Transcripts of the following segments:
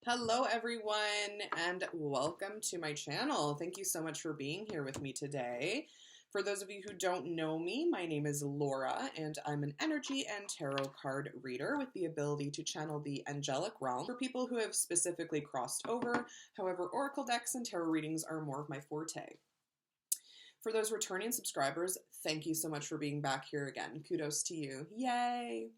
Hello everyone and welcome to my channel. Thank you so much for being here with me today. For those of you who don't know me, my name is Laura and I'm an energy and tarot card reader with the ability to channel the angelic realm for people who have specifically crossed over. However, oracle decks and tarot readings are more of my forte. For those returning subscribers, thank you so much for being back here again. Kudos to you. Yay!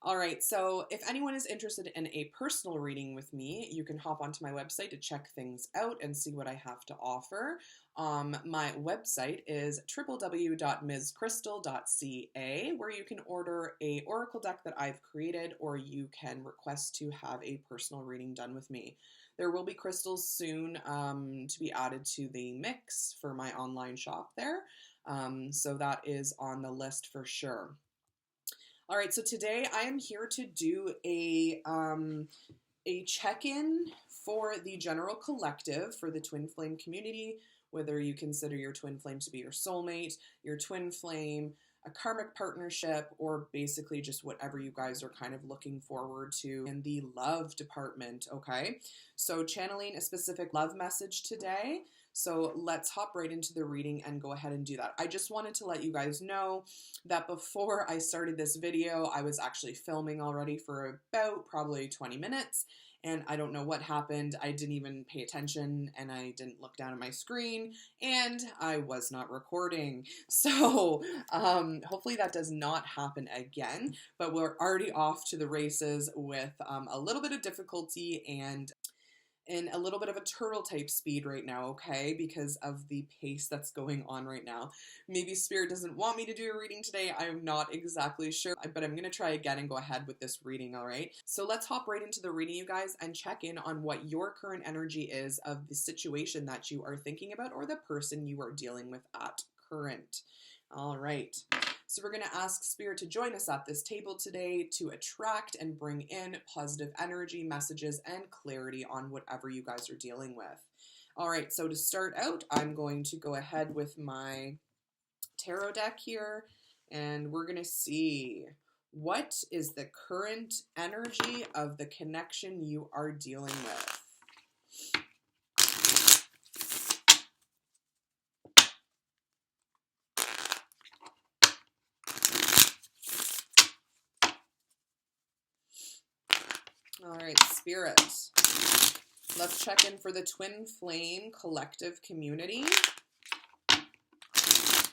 All right, so if anyone is interested in a personal reading with me, you can hop onto my website to check things out and see what I have to offer. My website is www.mscrystal.ca, where you can order a oracle deck that I've created, or you can request to have a personal reading done with me. There will be crystals soon to be added to the mix for my online shop there, so that is on the list for sure. All right, so today I am here to do a check-in for the general collective for the twin flame community, whether you consider your twin flame to be your soulmate, your twin flame, a karmic partnership, or basically just whatever you guys are kind of looking forward to in the love department, okay? So channeling a specific love message today. So let's hop right into the reading and go ahead and do that. I just wanted to let you guys know that before I started this video, I was actually filming already for about probably 20 minutes. And I don't know what happened. I didn't even pay attention and I didn't look down at my screen and I was not recording. So hopefully that does not happen again, but we're already off to the races with a little bit of difficulty and in a little bit of a turtle type speed right now, okay, because of the pace that's going on right now. Maybe Spirit doesn't want me to do a reading today. I'm not exactly sure, but I'm going to try again and go ahead with this reading, all right? So let's hop right into the reading, you guys, and check in on what your current energy is of the situation that you are thinking about or the person you are dealing with at current. All right. So we're going to ask Spirit to join us at this table today to attract and bring in positive energy, messages, and clarity on whatever you guys are dealing with. All right, so to start out, I'm going to go ahead with my tarot deck here, and we're going to see what is the current energy of the connection you are dealing with. All right, Spirit. Let's check in for the twin flame collective community.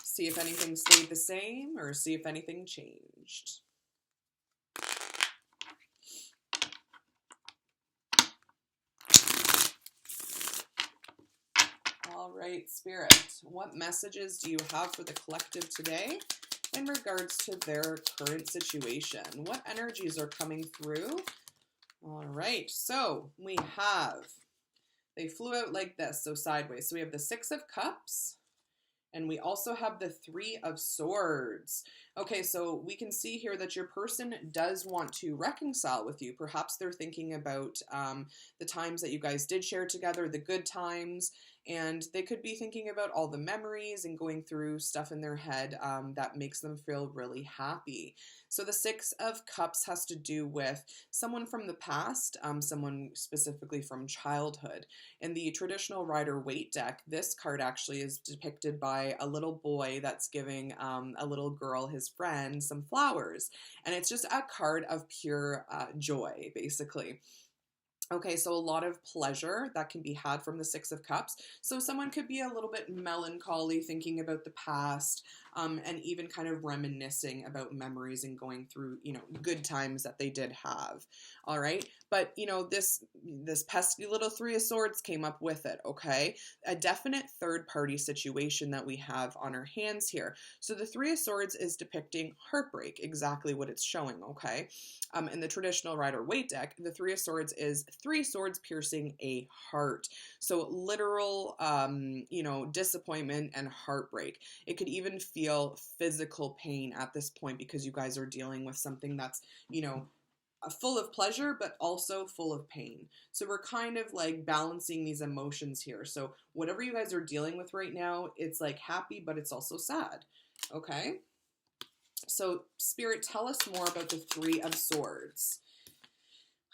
See if anything stayed the same or see if anything changed. All right, Spirit. What messages do you have for the collective today in regards to their current situation? What energies are coming through? All right, so we have, they flew out like this, so sideways. So we have the Six of Cups, and we also have the Three of Swords. Okay, so we can see here that your person does want to reconcile with you. Perhaps they're thinking about the times that you guys did share together, the good times, and they could be thinking about all the memories and going through stuff in their head that makes them feel really happy. So the Six of Cups has to do with someone from the past, someone specifically from childhood. In the traditional Rider-Waite deck, this card actually is depicted by a little boy that's giving a little girl, his friend, some flowers. And it's just a card of pure joy, basically. Okay, so a lot of pleasure that can be had from the Six of Cups. So someone could be a little bit melancholy, thinking about the past, and even kind of reminiscing about memories and going through, good times that they did have. All right, but this pesky little Three of Swords came up with it. Okay, a definite third party situation that we have on our hands here. So the Three of Swords is depicting heartbreak, exactly what it's showing. Okay. In the traditional Rider-Waite deck, the Three of Swords is three swords piercing a heart. So literal, disappointment and heartbreak. It could even feel physical pain at this point because you guys are dealing with something that's, full of pleasure, but also full of pain. So we're kind of like balancing these emotions here. So whatever you guys are dealing with right now, it's like happy, but it's also sad. Okay. So Spirit, tell us more about the Three of Swords.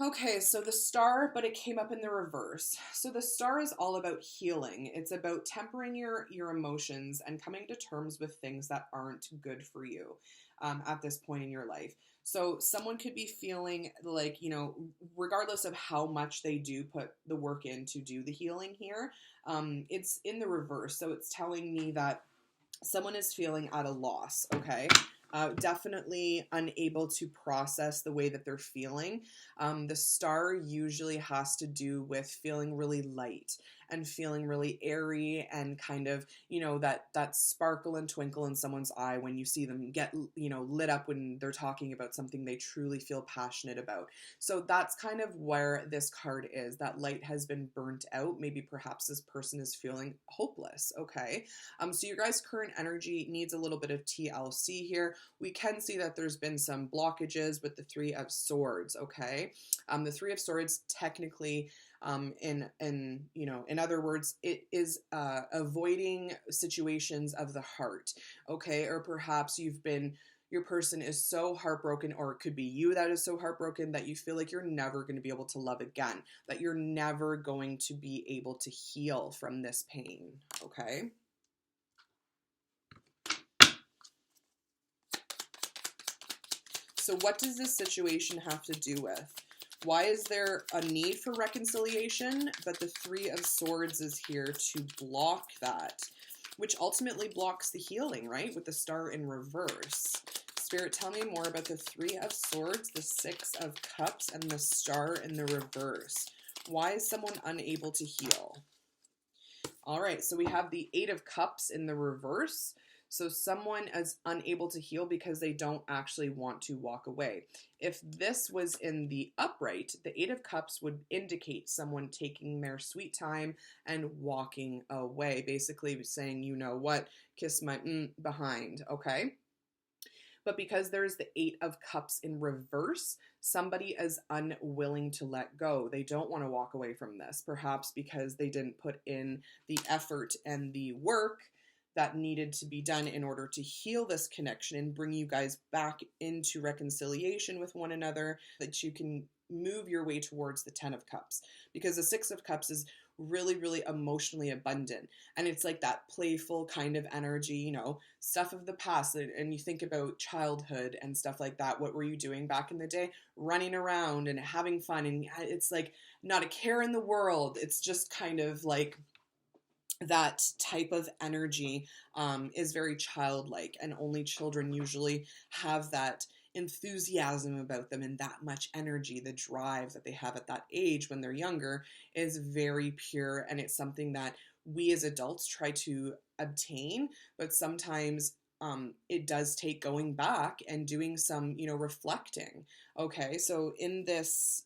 Okay, so the star, but it came up in the reverse. So the star is all about healing. It's about tempering your emotions and coming to terms with things that aren't good for you at this point in your life. So someone could be feeling like, regardless of how much they do put the work in to do the healing here, it's in the reverse. So it's telling me that someone is feeling at a loss, okay? Definitely unable to process the way that they're feeling. The star usually has to do with feeling really light and feeling really airy and kind of, that sparkle and twinkle in someone's eye when you see them get, lit up when they're talking about something they truly feel passionate about. So that's kind of where this card is. That light has been burnt out. Maybe perhaps this person is feeling hopeless, okay? So your guys' current energy needs a little bit of TLC here. We can see that there's been some blockages with the Three of Swords, okay? The Three of Swords technically, in other words, it is avoiding situations of the heart, okay? Or perhaps your person is so heartbroken, or it could be you that is so heartbroken that you feel like you're never going to be able to love again, that you're never going to be able to heal from this pain, okay? So what does this situation have to do with? Why is there a need for reconciliation, but the Three of Swords is here to block that, which ultimately blocks the healing, right? With the star in reverse. Spirit, tell me more about the Three of Swords, the Six of Cups, and the star in the reverse. Why is someone unable to heal? All right, so we have the Eight of Cups in the reverse. So someone is unable to heal because they don't actually want to walk away. If this was in the upright, the Eight of Cups would indicate someone taking their sweet time and walking away, basically saying, you know what, kiss my behind, okay? But because there's the Eight of Cups in reverse, somebody is unwilling to let go. They don't want to walk away from this, perhaps because they didn't put in the effort and the work that needed to be done in order to heal this connection and bring you guys back into reconciliation with one another, that you can move your way towards the Ten of Cups. Because the Six of Cups is really, really emotionally abundant. And it's like that playful kind of energy, stuff of the past. And you think about childhood and stuff like that. What were you doing back in the day? Running around and having fun. And it's like not a care in the world. It's just kind of like that type of energy is very childlike, and only children usually have that enthusiasm about them, and that much energy. The drive that they have at that age when they're younger is very pure, and it's something that we as adults try to obtain, but sometimes it does take going back and doing some, reflecting. Okay, so in this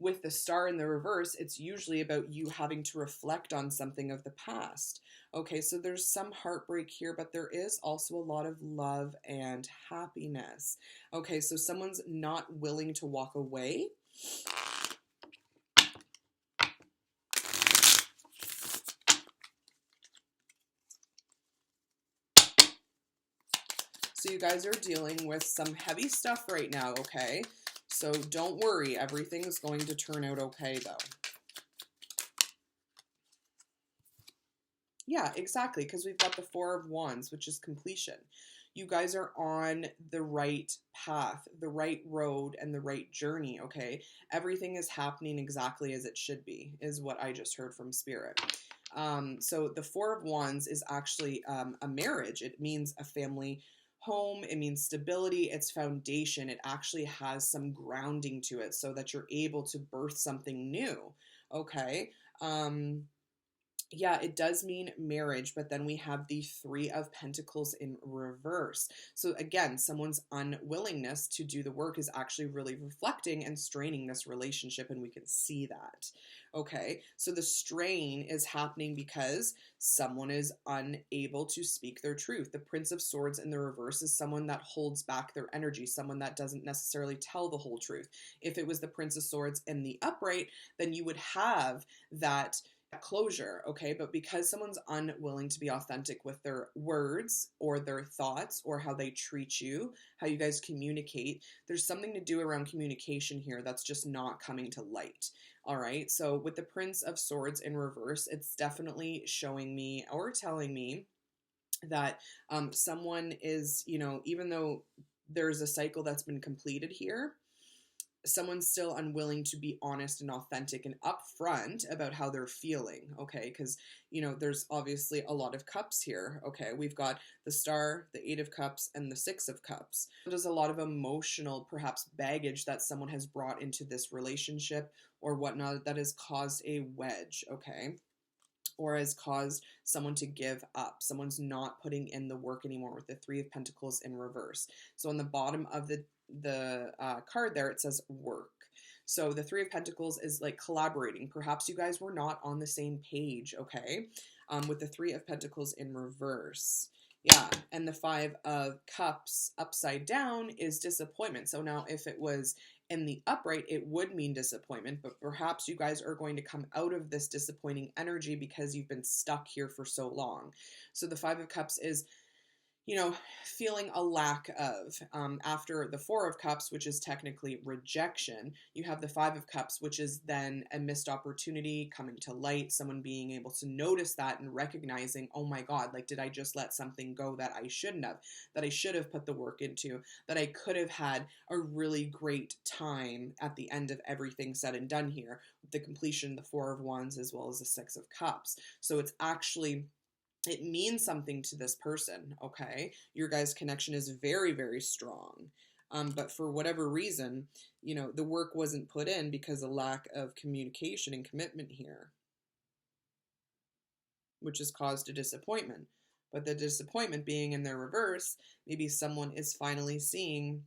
with the star in the reverse, it's usually about you having to reflect on something of the past. Okay, so there's some heartbreak here, but there is also a lot of love and happiness. Okay, so someone's not willing to walk away. So you guys are dealing with some heavy stuff right now, okay? So don't worry, everything's going to turn out okay, though. Yeah, exactly, because we've got the Four of Wands, which is completion. You guys are on the right path, the right road, and the right journey, okay? Everything is happening exactly as it should be, is what I just heard from Spirit. So the Four of Wands is actually a marriage. It means a family home, it means stability, it's foundation. It actually has some grounding to it so that you're able to birth something new, okay? Yeah, it does mean marriage, but then we have the Three of Pentacles in reverse. So again, someone's unwillingness to do the work is actually really reflecting and straining this relationship, and we can see that. Okay, so the strain is happening because someone is unable to speak their truth. The Prince of Swords in the reverse is someone that holds back their energy, someone that doesn't necessarily tell the whole truth. If it was the Prince of Swords in the upright, then you would have that closure, okay? But because someone's unwilling to be authentic with their words or their thoughts or how they treat you, how you guys communicate, there's something to do around communication here that's just not coming to light. All right, so with the Prince of Swords in reverse, it's definitely showing me or telling me that someone is, even though there's a cycle that's been completed here, someone's still unwilling to be honest and authentic and upfront about how they're feeling, okay? Because, there's obviously a lot of cups here, okay? We've got the Star, the Eight of Cups, and the Six of Cups. There's a lot of emotional, perhaps, baggage that someone has brought into this relationship or whatnot that has caused a wedge, okay? Or has caused someone to give up. Someone's not putting in the work anymore with the Three of Pentacles in reverse. So on the bottom of the card there, it says work. So the Three of Pentacles is like collaborating. Perhaps you guys were not on the same page, okay? With the Three of Pentacles in reverse. Yeah, and the Five of Cups upside down is disappointment. So now if it was in the upright, it would mean disappointment, but perhaps you guys are going to come out of this disappointing energy because you've been stuck here for so long. So the Five of Cups is, feeling a lack of. After the Four of Cups, which is technically rejection, you have the Five of Cups, which is then a missed opportunity coming to light, someone being able to notice that and recognizing, oh my God, like, did I just let something go that I shouldn't have, that I should have put the work into, that I could have had a really great time at the end of everything said and done here, with the completion, the Four of Wands, as well as the Six of Cups. So it's actually, it means something to this person, okay? Your guys' connection is very, very strong. But for whatever reason, the work wasn't put in because of lack of communication and commitment here, which has caused a disappointment. But the disappointment being in their reverse, maybe someone is finally seeing,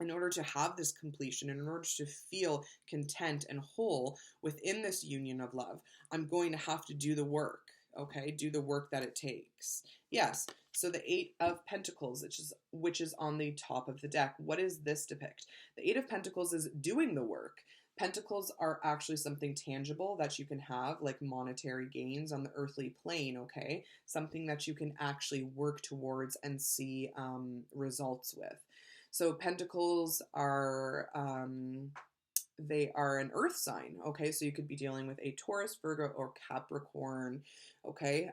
in order to have this completion, in order to feel content and whole within this union of love, I'm going to have to do the work. Okay, do the work that it takes. Yes, so the Eight of Pentacles, which is on the top of the deck. What does this depict? The Eight of Pentacles is doing the work. Pentacles are actually something tangible that you can have, like monetary gains on the earthly plane, okay? Something that you can actually work towards and see results with. So Pentacles are... they are an earth sign, okay? So you could be dealing with a Taurus, Virgo, or Capricorn, okay?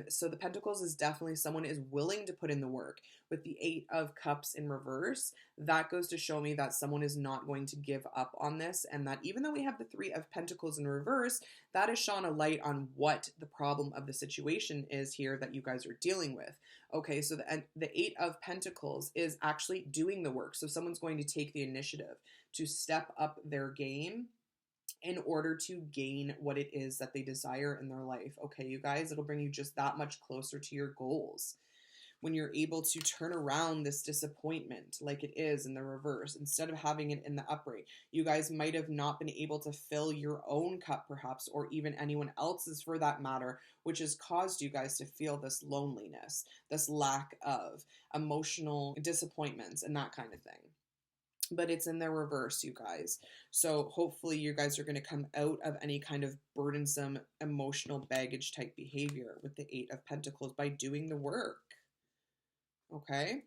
So the Pentacles is definitely someone is willing to put in the work. With the Eight of Cups in reverse, that goes to show me that someone is not going to give up on this, and that even though we have the Three of Pentacles in reverse, that has shone a light on what the problem of the situation is here that you guys are dealing with. Okay, so the Eight of Pentacles is actually doing the work. So someone's going to take the initiative to step up their game in order to gain what it is that they desire in their life. Okay, you guys, it'll bring you just that much closer to your goals. When you're able to turn around this disappointment like it is in the reverse, instead of having it in the upright, you guys might have not been able to fill your own cup perhaps, or even anyone else's for that matter, which has caused you guys to feel this loneliness, this lack of emotional disappointments and that kind of thing. But it's in the reverse, you guys. So hopefully you guys are going to come out of any kind of burdensome emotional baggage type behavior with the Eight of Pentacles by doing the work. Okay?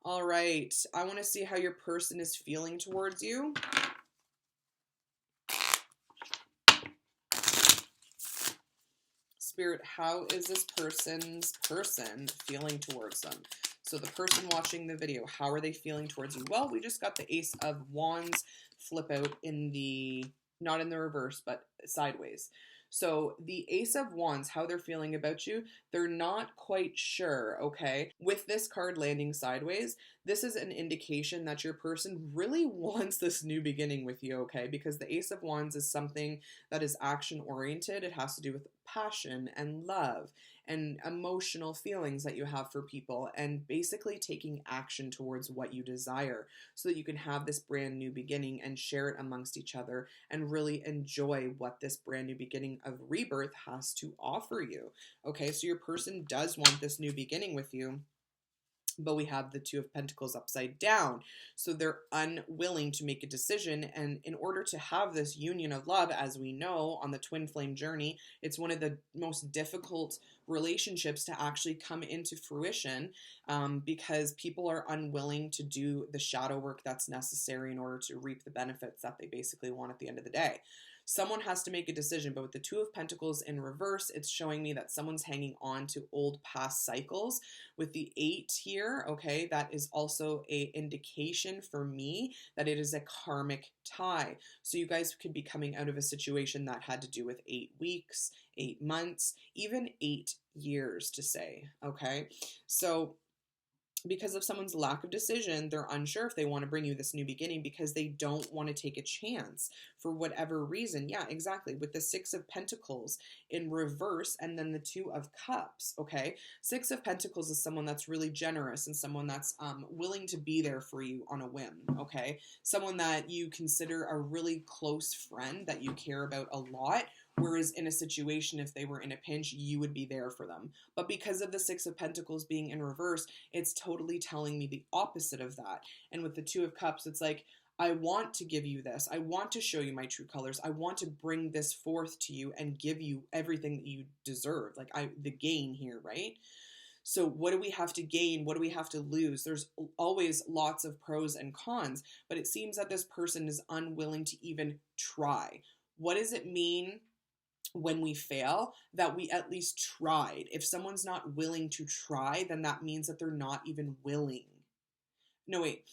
All right. I want to see how your person is feeling towards you. Spirit, how is this person's person feeling towards them? So the person watching the video, how are they feeling towards you? Well, we just got the Ace of Wands flip out in the, not in the reverse, but sideways. So the Ace of Wands, how they're feeling about you, they're not quite sure, okay? With this card landing sideways, this is an indication that your person really wants this new beginning with you, okay? Because the Ace of Wands is something that is action-oriented. It has to do with passion and love and emotional feelings that you have for people, and basically taking action towards what you desire so that you can have this brand new beginning and share it amongst each other and really enjoy what this brand new beginning of rebirth has to offer you. Okay, so your person does want this new beginning with you, But we have the Two of Pentacles upside down. So they're unwilling to make a decision. And in order to have this union of love, as we know on the twin flame journey, it's one of the most difficult relationships to actually come into fruition, because people are unwilling to do the shadow work that's necessary in order to reap the benefits that they basically want at the end of the day. Someone has to make a decision, but with the Two of Pentacles in reverse, it's showing me that someone's hanging on to old past cycles. With the 8 here, okay, that is also a indication for me that it is a karmic tie. So you guys could be coming out of a situation that had to do with 8 weeks, 8 months, even 8 years to say, okay? So because of someone's lack of decision, they're unsure if they want to bring you this new beginning because they don't want to take a chance for whatever reason. Yeah, exactly. With the 6 of Pentacles in reverse and then the 2 of Cups, okay? 6 of Pentacles is someone that's really generous and someone that's willing to be there for you on a whim, okay? Someone that you consider a really close friend that you care about a lot. Whereas in a situation, if they were in a pinch, you would be there for them. But because of the 6 of Pentacles being in reverse, it's totally telling me the opposite of that. And with the 2 of Cups, it's like, I want to give you this. I want to show you my true colors. I want to bring this forth to you and give you everything that you deserve. Like the gain here, right? So what do we have to gain? What do we have to lose? There's always lots of pros and cons, but it seems that this person is unwilling to even try. What does it mean when we fail? That we at least tried. If someone's not willing to try, then that means that they're not even willing. No, wait.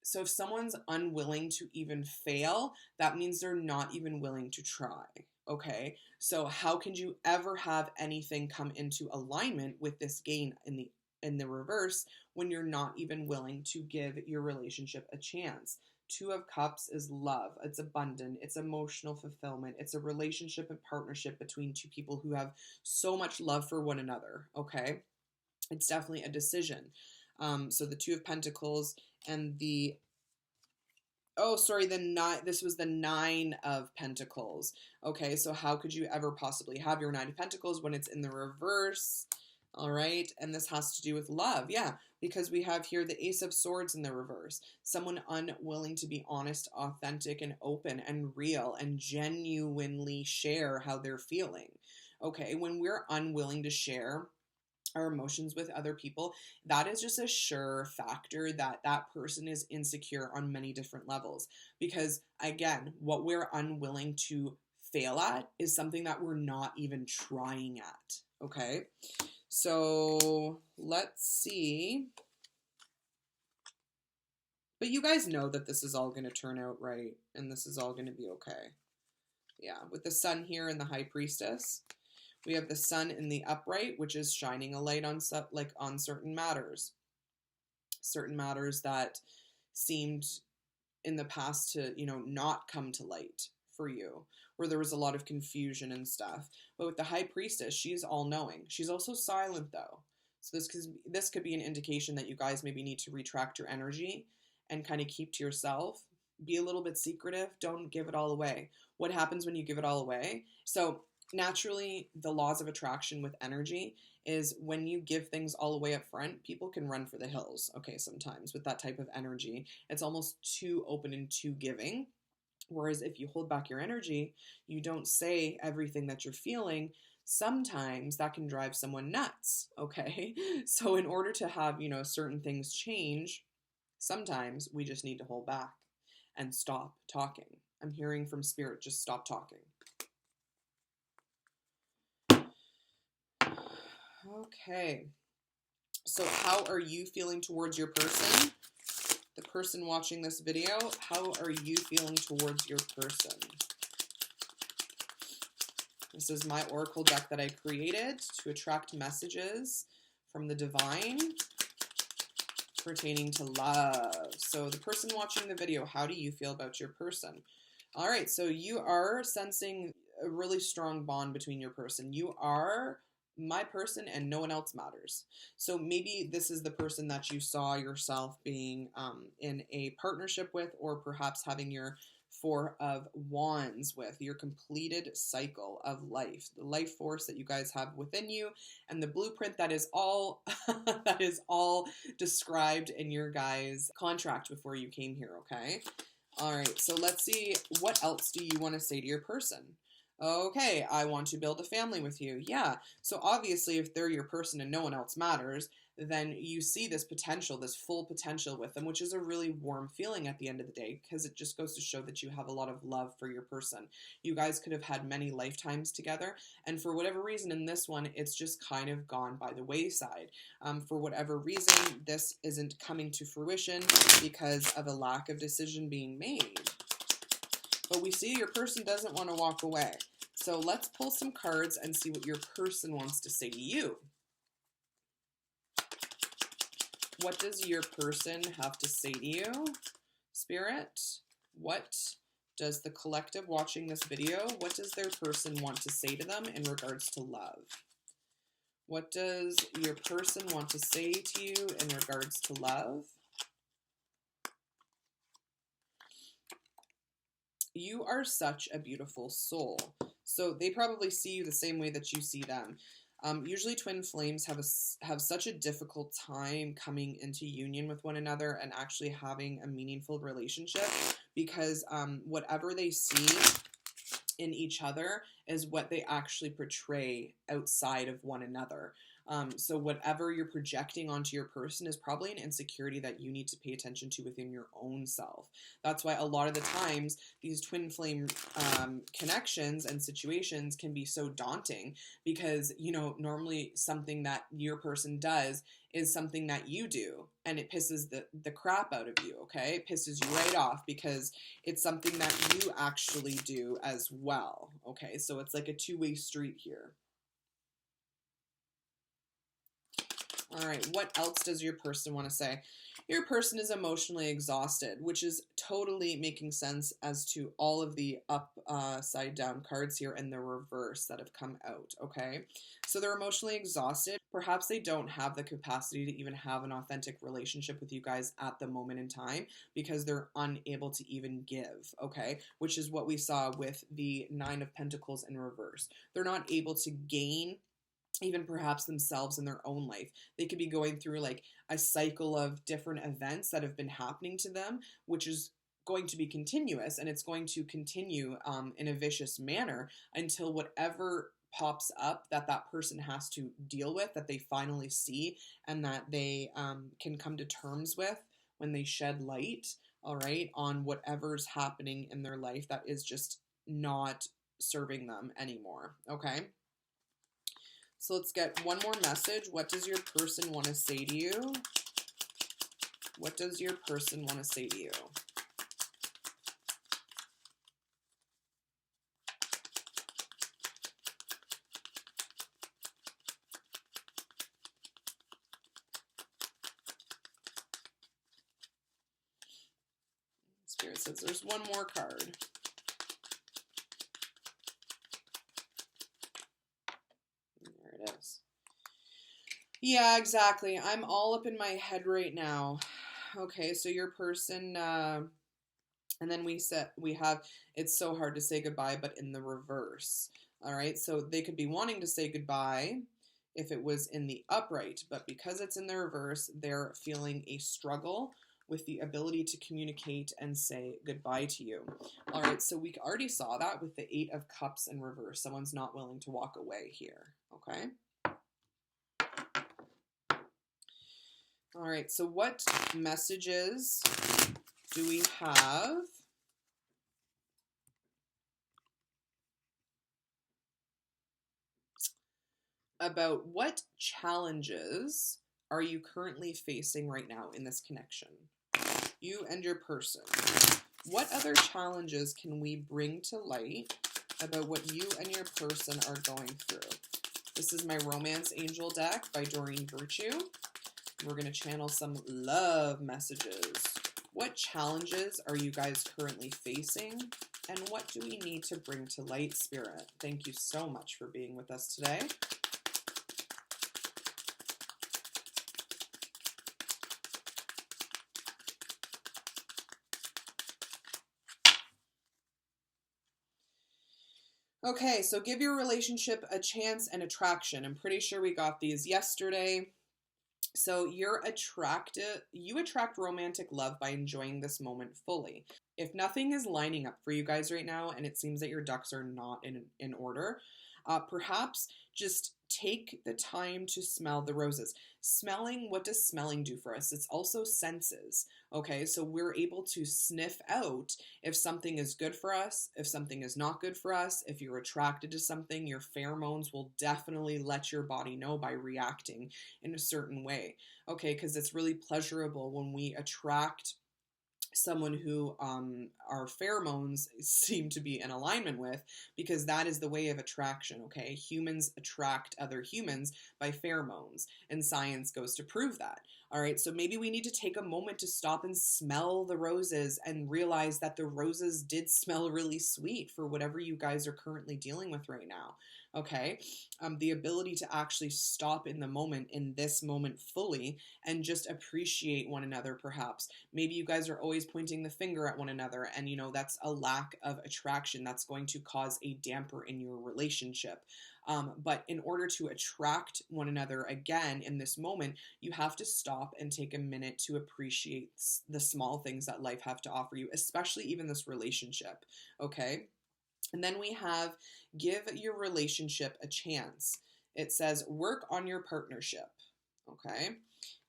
So if someone's unwilling to even fail, that means they're not even willing to try. Okay? So how can you ever have anything come into alignment with this gain in the reverse when you're not even willing to give your relationship a chance? 2 of Cups is love. It's abundant. It's emotional fulfillment. It's a relationship and partnership between two people who have so much love for one another, okay? It's definitely a decision. So the 2 of Pentacles and the... Oh, sorry, this was the 9 of Pentacles. Okay, so how could you ever possibly have your 9 of Pentacles when it's in the reverse? All right, and this has to do with love, yeah, because we have here the Ace of Swords in the reverse. Someone unwilling to be honest, authentic, and open, and real, and genuinely share how they're feeling. Okay, when we're unwilling to share our emotions with other people, that is just a sure factor that that person is insecure on many different levels. Because again, what we're unwilling to fail at is something that we're not even trying at, okay? So let's see. But you guys know that this is all going to turn out right, and this is all going to be okay. Yeah, with the Sun here and the High Priestess, we have the Sun in the upright, which is shining a light on certain matters that seemed in the past to, not come to light for you, where there was a lot of confusion and stuff. But with the High Priestess, she's all-knowing. She's also silent, though. So this could be an indication that you guys maybe need to retract your energy and kind of keep to yourself. Be a little bit secretive. Don't give it all away. What happens when you give it all away? So naturally, the laws of attraction with energy is when you give things all away up front, people can run for the hills, okay, sometimes with that type of energy. It's almost too open and too giving. Whereas if you hold back your energy, you don't say everything that you're feeling, sometimes that can drive someone nuts, okay? So in order to have, certain things change, sometimes we just need to hold back and stop talking. I'm hearing from Spirit, just stop talking. Okay. So how are you feeling towards your person? The person watching this video, how are you feeling towards your person? This is my oracle deck that I created to attract messages from the divine pertaining to love. So the person watching the video, how do you feel about your person? All right, so you are sensing a really strong bond between your person. You are my person and no one else matters. So maybe this is the person that you saw yourself being in a partnership with, or perhaps having your Four of Wands with your completed cycle of life, the life force that you guys have within you, and the blueprint that is all that is all described in your guys' contract before you came here, okay? All right, so let's see, what else do you want to say to your person? Okay, I want to build a family with you. Yeah, so obviously if they're your person and no one else matters, then you see this potential, this full potential with them, which is a really warm feeling at the end of the day, because it just goes to show that you have a lot of love for your person. You guys could have had many lifetimes together, and for whatever reason in this one, it's just kind of gone by the wayside. For whatever reason, this isn't coming to fruition because of a lack of decision being made. But we see your person doesn't want to walk away. So let's pull some cards and see what your person wants to say to you. What does your person have to say to you, Spirit? What does the collective watching this video, what does their person want to say to them in regards to love? What does your person want to say to you in regards to love? You are such a beautiful soul. So they probably see you the same way that you see them. Usually twin flames have such a difficult time coming into union with one another and actually having a meaningful relationship, because whatever they see in each other is what they actually portray outside of one another. So whatever you're projecting onto your person is probably an insecurity that you need to pay attention to within your own self. That's why a lot of the times these twin flame connections and situations can be so daunting, because, you know, normally something that your person does is something that you do, and it pisses the crap out of you, okay? It pisses you right off because it's something that you actually do as well, okay? So it's like a two-way street here. All right, what else does your person want to say? Your person is emotionally exhausted, which is totally making sense as to all of the upside down cards here and the reverse that have come out, okay? So they're emotionally exhausted. Perhaps they don't have the capacity to even have an authentic relationship with you guys at the moment in time because they're unable to even give, okay? Which is what we saw with the Nine of Pentacles in reverse. They're not able to gain even perhaps themselves in their own life. They could be going through like a cycle of different events that have been happening to them, which is going to be continuous, and it's going to continue in a vicious manner until whatever pops up that that person has to deal with, that they finally see and that they can come to terms with when they shed light, all right, on whatever's happening in their life that is just not serving them anymore, okay? So let's get one more message. What does your person want to say to you? What does your person want to say to you? Spirit says there's one more card. Yeah, exactly. I'm all up in my head right now. Okay, so your person, and then we have, it's so hard to say goodbye, but in the reverse. All right, so they could be wanting to say goodbye if it was in the upright, but because it's in the reverse, they're feeling a struggle with the ability to communicate and say goodbye to you. All right, so we already saw that with the Eight of Cups in reverse. Someone's not willing to walk away here, okay? All right, so what messages do we have about what challenges are you currently facing right now in this connection? You and your person. What other challenges can we bring to light about what you and your person are going through? This is my Romance Angel deck by Doreen Virtue. We're going to channel some love messages. What challenges are you guys currently facing? And what do we need to bring to light, Spirit? Thank you so much for being with us today. Okay, so give your relationship a chance and attraction. I'm pretty sure we got these yesterday. So you attract romantic love by enjoying this moment fully. If nothing is lining up for you guys right now and it seems that your ducks are not in order, perhaps just take the time to smell the roses. Smelling, what does smelling do for us? It's also senses. Okay, so we're able to sniff out if something is good for us, if something is not good for us. If you're attracted to something, your pheromones will definitely let your body know by reacting in a certain way. Okay, because it's really pleasurable when we attract someone who our pheromones seem to be in alignment with, because that is the way of attraction. Okay, humans attract other humans by pheromones, and science goes to prove that. All right, so maybe we need to take a moment to stop and smell the roses and realize that the roses did smell really sweet for whatever you guys are currently dealing with right now. Okay, the ability to actually stop in the moment, in this moment fully, and just appreciate one another. Perhaps maybe you guys are always pointing the finger at one another, and that's a lack of attraction that's going to cause a damper in your relationship. But in order to attract one another again in this moment, you have to stop and take a minute to appreciate the small things that life have to offer you, especially even this relationship. Okay. And then we have give your relationship a chance. It says work on your partnership. Okay.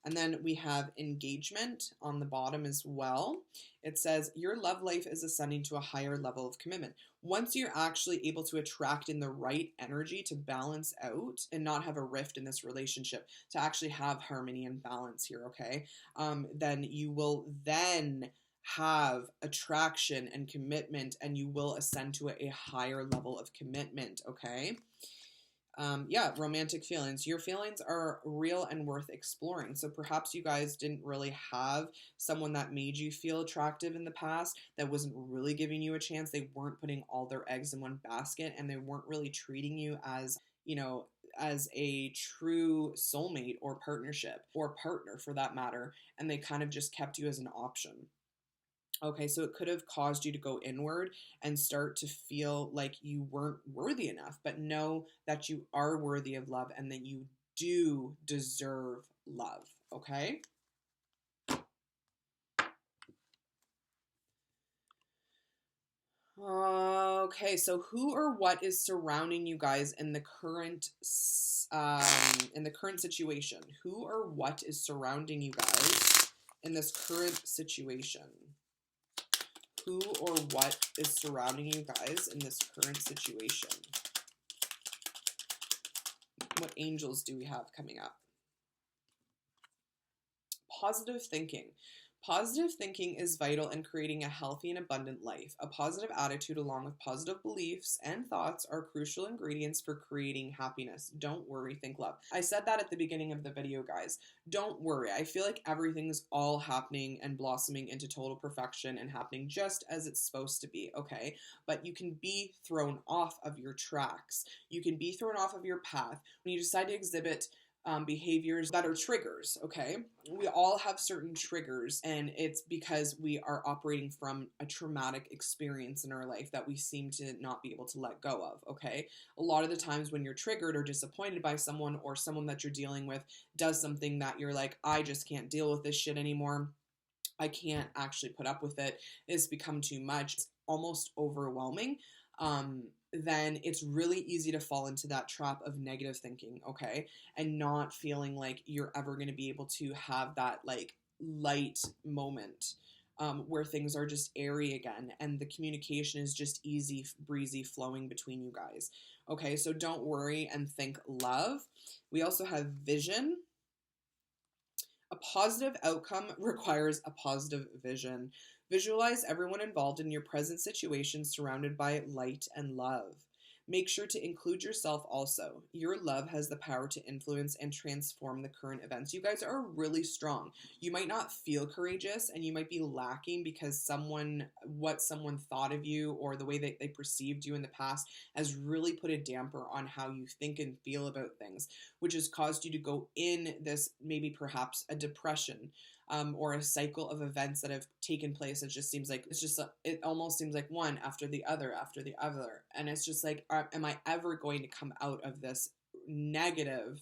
And then we have engagement on the bottom as well. It says your love life is ascending to a higher level of commitment. Once you're actually able to attract in the right energy to balance out and not have a rift in this relationship, to actually have harmony and balance here, okay, then you will then have attraction and commitment, and you will ascend to a higher level of commitment. Okay. Yeah, romantic feelings. Your feelings are real and worth exploring. So perhaps you guys didn't really have someone that made you feel attractive in the past, that wasn't really giving you a chance. They weren't putting all their eggs in one basket, and they weren't really treating you as, as a true soulmate or partnership, or partner for that matter. And they kind of just kept you as an option. Okay, so it could have caused you to go inward and start to feel like you weren't worthy enough, but know that you are worthy of love and that you do deserve love. Okay? Okay, so who or what is surrounding you guys in the current situation? Who or what is surrounding you guys in this current situation? Who or what is surrounding you guys in this current situation? What angels do we have coming up? Positive thinking. Positive thinking is vital in creating a healthy and abundant life. A positive attitude along with positive beliefs and thoughts are crucial ingredients for creating happiness. Don't worry, think love. I said that at the beginning of the video, guys. Don't worry. I feel like everything's all happening and blossoming into total perfection and happening just as it's supposed to be, okay? But you can be thrown off of your tracks. You can be thrown off of your path when you decide to exhibit behaviors that are triggers, okay? We all have certain triggers, and it's because we are operating from a traumatic experience in our life that we seem to not be able to let go of, okay? A lot of the times when you're triggered or disappointed by someone, or someone that you're dealing with does something that you're like, I just can't deal with this shit anymore. I can't actually put up with it. It's become too much. It's almost overwhelming. Then it's really easy to fall into that trap of negative thinking, okay? And not feeling like you're ever going to be able to have that like light moment where things are just airy again and the communication is just easy, breezy flowing between you guys. Okay, so don't worry and think love. We also have vision. A positive outcome requires a positive vision. Visualize everyone involved in your present situation surrounded by light and love. Make sure to include yourself also. Your love has the power to influence and transform the current events. You guys are really strong. You might not feel courageous, and you might be lacking because what someone thought of you or the way that they perceived you in the past has really put a damper on how you think and feel about things, which has caused you to go in this maybe perhaps a depression. or a cycle of events that have taken place. It just seems like it almost seems like one after the other, and it's just like, am I ever going to come out of this negative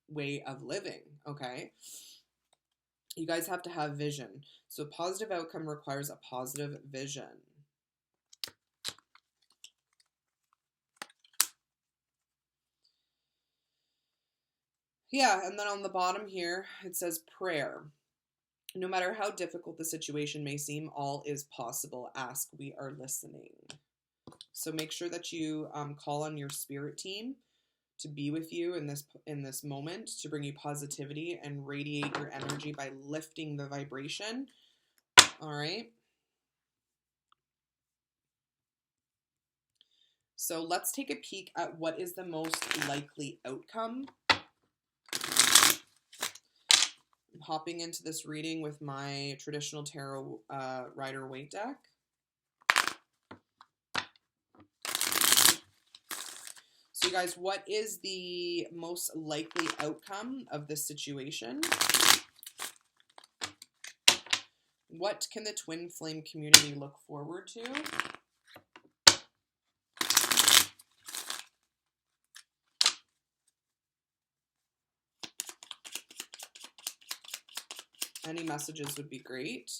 way of living? Okay, you guys have to have vision. So positive outcome requires a positive vision. Yeah, and then on the bottom here, it says prayer. No matter how difficult the situation may seem, all is possible. Ask, we are listening. So make sure that you call on your spirit team to be with you in this moment, to bring you positivity and radiate your energy by lifting the vibration. All right. So let's take a peek at what is the most likely outcome. I'm hopping into this reading with my traditional tarot Rider-Waite deck. So you guys, what is the most likely outcome of this situation? What can the twin flame community look forward to? Any messages would be great.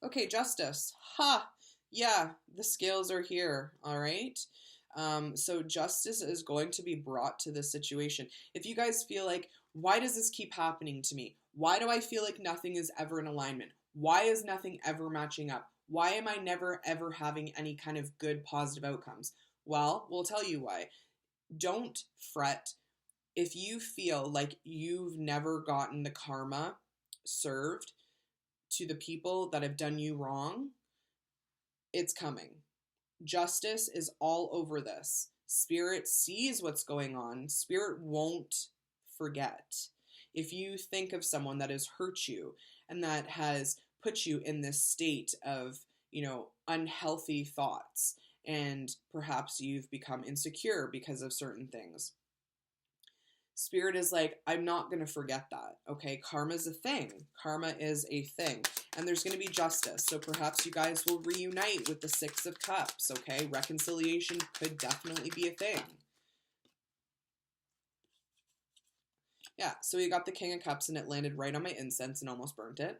Okay, justice. Ha! Yeah, the scales are here, all right? So justice is going to be brought to this situation. If you guys feel like, why does this keep happening to me? Why do I feel like nothing is ever in alignment? Why is nothing ever matching up? Why am I never ever having any kind of good positive outcomes? Well, we'll tell you why. Don't fret. If you feel like you've never gotten the karma served to the people that have done you wrong, it's coming. Justice is all over this. Spirit sees what's going on. Spirit won't forget. If you think of someone that has hurt you and that has put you in this state of, unhealthy thoughts, and perhaps you've become insecure because of certain things, Spirit is like, I'm not going to forget that, okay? Karma is a thing. Karma is a thing. And there's going to be justice. So perhaps you guys will reunite with the Six of Cups, okay? Reconciliation could definitely be a thing. Yeah, so we got the King of Cups and it landed right on my incense and almost burnt it.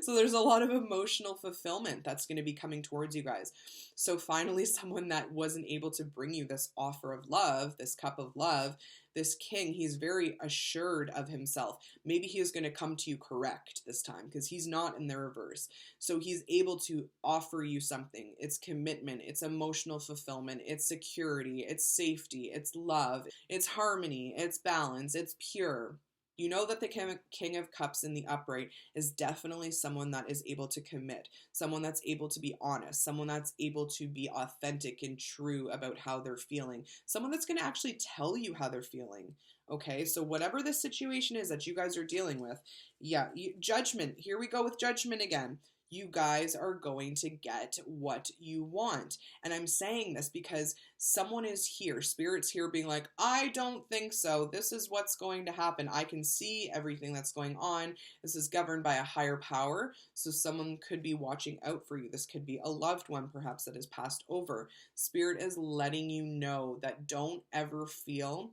So there's a lot of emotional fulfillment that's going to be coming towards you guys. So finally, someone that wasn't able to bring you this offer of love, this cup of love, this king, he's very assured of himself. Maybe he is going to come to you correct this time because he's not in the reverse. So he's able to offer you something. It's commitment, it's emotional fulfillment, it's security, it's safety, it's love, it's harmony, it's balance, it's pure. You know that the King of Cups in the upright is definitely someone that is able to commit, someone that's able to be honest, someone that's able to be authentic and true about how they're feeling, someone that's going to actually tell you how they're feeling. Okay, so whatever the situation is that you guys are dealing with, yeah, judgment. Here we go with judgment again. You guys are going to get what you want. And I'm saying this because someone is here, Spirit's here being like, I don't think so. This is what's going to happen. I can see everything that's going on. This is governed by a higher power. So someone could be watching out for you. This could be a loved one perhaps that has passed over. Spirit is letting you know that don't ever feel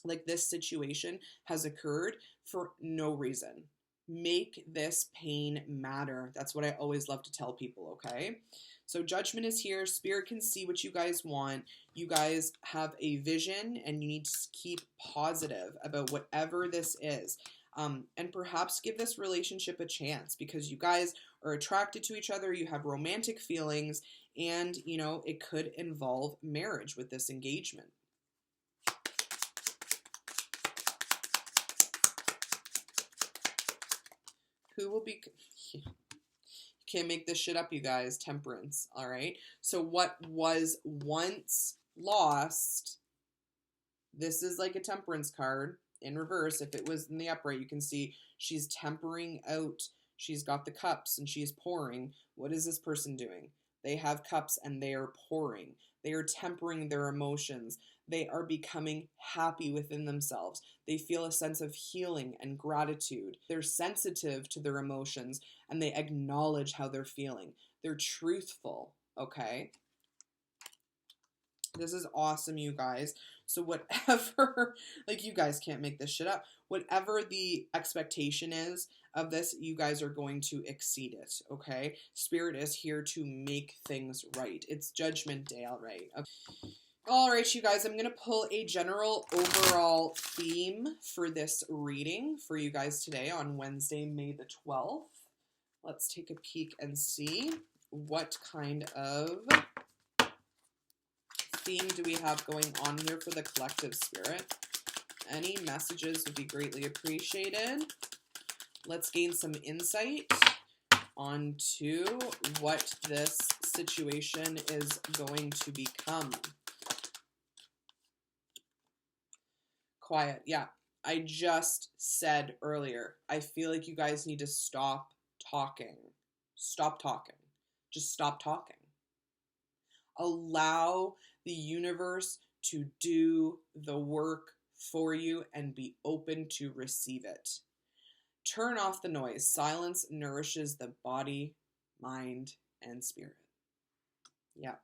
like this situation has occurred for no reason. Make this pain matter. That's what I always love to tell people, okay? So judgment is here. Spirit can see what you guys want. You guys have a vision and you need to keep positive about whatever this is. And perhaps give this relationship a chance because you guys are attracted to each other. You have romantic feelings and, it could involve marriage with this engagement. Who will be... You can't make this shit up, you guys. Temperance, all right? So what was once lost, this is like a temperance card in reverse. If it was in the upright, you can see she's tempering out. She's got the cups and she's pouring. What is this person doing? They have cups and they are pouring. They are tempering their emotions. They are becoming happy within themselves. They feel a sense of healing and gratitude. They're sensitive to their emotions and they acknowledge how they're feeling. They're truthful, okay? This is awesome, you guys. So whatever, like, you guys can't make this shit up. Whatever the expectation is of this, you guys are going to exceed it, okay? Spirit is here to make things right. It's Judgment Day, all right? Okay. All right, you guys, I'm going to pull a general overall theme for this reading for you guys today on Wednesday, May the 12th. Let's take a peek and see what kind of theme do we have going on here for the collective spirit. Any messages would be greatly appreciated. Let's gain some insight onto what this situation is going to become. Quiet. Yeah, I just said earlier, I feel like you guys need to stop talking. Stop talking. Just stop talking. Allow the universe to do the work for you and be open to receive it. Turn off the noise. Silence nourishes the body, mind, and spirit. Yeah.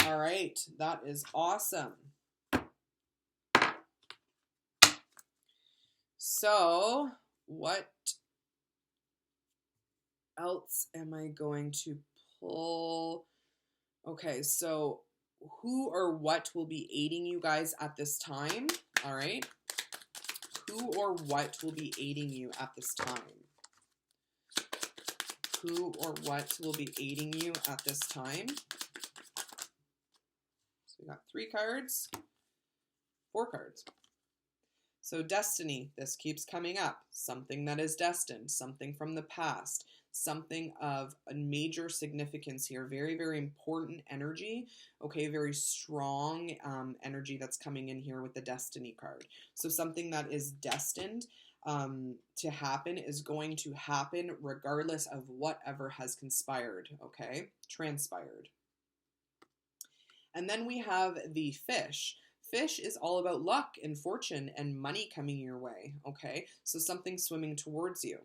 All right. That is awesome. So, what else am I going to pull? Okay, so who or what will be aiding you guys at this time? All right. Who or what will be aiding you at this time? Who or what will be aiding you at this time? So we got 3 cards, 4 cards. So destiny, this keeps coming up. Something that is destined, something from the past, something of a major significance here. Very, very important energy. Okay, very strong energy that's coming in here with the destiny card. So something that is destined to happen is going to happen regardless of whatever has conspired, okay? Transpired. And then we have the fish. Fish is all about luck and fortune and money coming your way, okay? So something swimming towards you.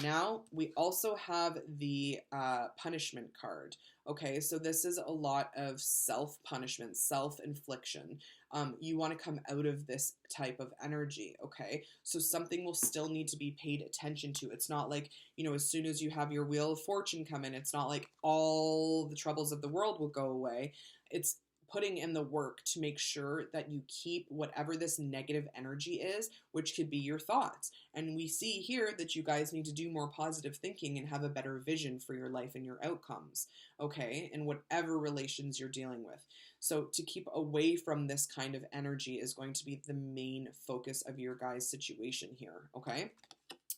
Now, we also have the punishment card, okay? So this is a lot of self-punishment, self-infliction. You want to come out of this type of energy, okay? So something will still need to be paid attention to. It's not like, you know, as soon as you have your wheel of fortune come in, it's not like all the troubles of the world will go away. It's putting in the work to make sure that you keep whatever this negative energy is, which could be your thoughts. And we see here that you guys need to do more positive thinking and have a better vision for your life and your outcomes, okay? And whatever relations you're dealing with. So to keep away from this kind of energy is going to be the main focus of your guys' situation here, okay?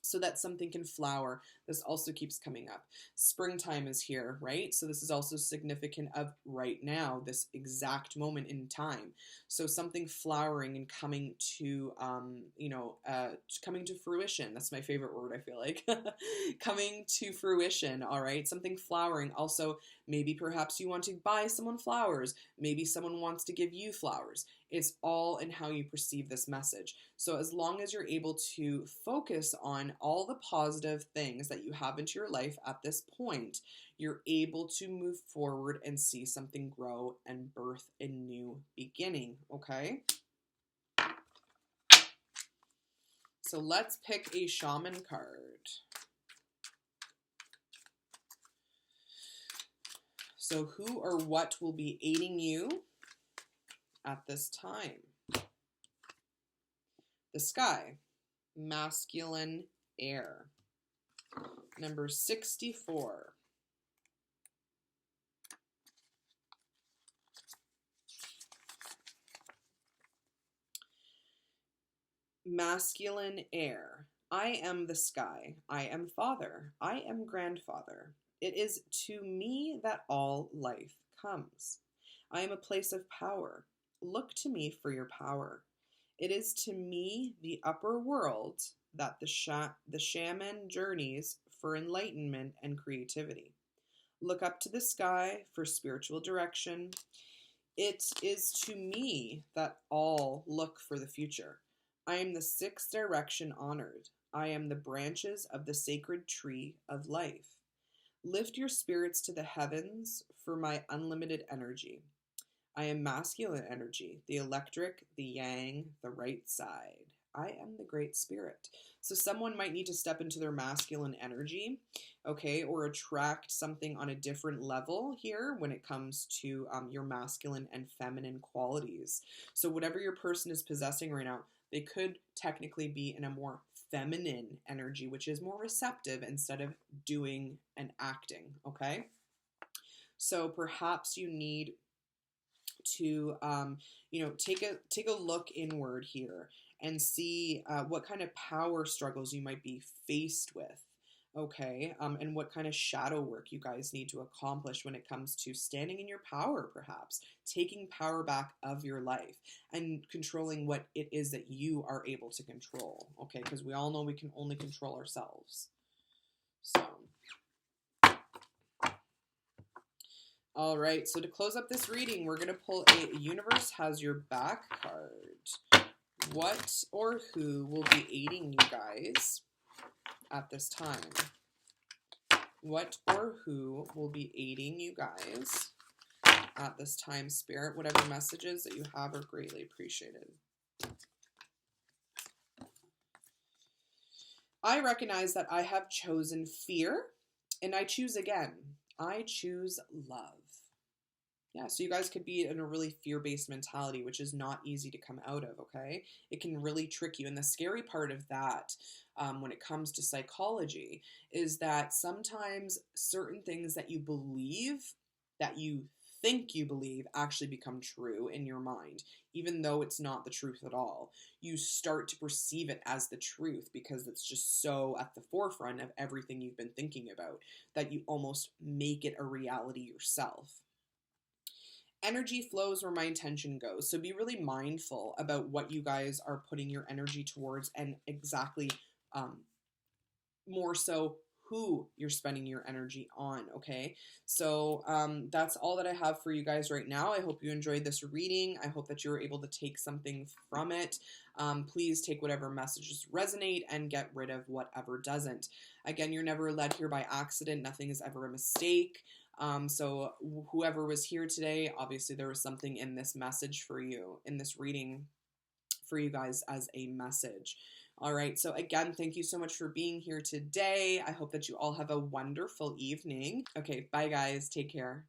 So that something can flower. This also keeps coming up. Springtime is here, right? So this is also significant of right now, this exact moment in time. So something flowering and coming to, coming to fruition. That's my favorite word, I feel like. Coming to fruition, all right? Something flowering. Also, maybe perhaps you want to buy someone flowers. Maybe someone wants to give you flowers. It's all in how you perceive this message. So as long as you're able to focus on all the positive things that you have into your life at this point, you're able to move forward and see something grow and birth a new beginning, okay? So let's pick a shaman card. So who or what will be aiding you at this time? The sky, masculine air. Number 64. Masculine air. I am the sky. I am father. I am grandfather. It is to me that all life comes. I am a place of power. Look to me for your power. It is to me the upper world that the shaman journeys for enlightenment and creativity. Look up to the sky for spiritual direction. It is to me that all look for the future. I am the sixth direction honored. I am the branches of the sacred tree of life. Lift your spirits to the heavens for my unlimited energy. I am masculine energy, the electric, the yang, the right side. I am the great spirit. So someone might need to step into their masculine energy, okay, or attract something on a different level here when it comes to your masculine and feminine qualities. So whatever your person is possessing right now, they could technically be in a more feminine energy, which is more receptive instead of doing and acting, okay? So perhaps you need to take a look inward here and see what kind of power struggles you might be faced with, okay, and what kind of shadow work you guys need to accomplish when it comes to standing in your power, perhaps taking power back of your life and controlling what it is that you are able to control, okay, because we all know we can only control ourselves. So all right, so to close up this reading, we're going to pull a Universe Has Your Back card. What or who will be aiding you guys at this time? What or who will be aiding you guys at this time, Spirit? Whatever messages that you have are greatly appreciated. I recognize that I have chosen fear, and I choose again. I choose love. Yeah, so you guys could be in a really fear-based mentality, which is not easy to come out of, okay? It can really trick you. And the scary part of that, when it comes to psychology, is that sometimes certain things that you believe, that you think you believe, actually become true in your mind, even though it's not the truth at all. You start to perceive it as the truth because it's just so at the forefront of everything you've been thinking about that you almost make it a reality yourself. Energy flows where my intention goes. So be really mindful about what you guys are putting your energy towards and exactly more so who you're spending your energy on, okay? So that's all that I have for you guys right now. I hope you enjoyed this reading. I hope that you were able to take something from it. Please take whatever messages resonate and get rid of whatever doesn't. Again, you're never led here by accident. Nothing is ever a mistake. So whoever was here today, obviously there was something in this message for you, in this reading for you guys as a message. All right. So again, thank you so much for being here today. I hope that you all have a wonderful evening. Okay. Bye guys. Take care.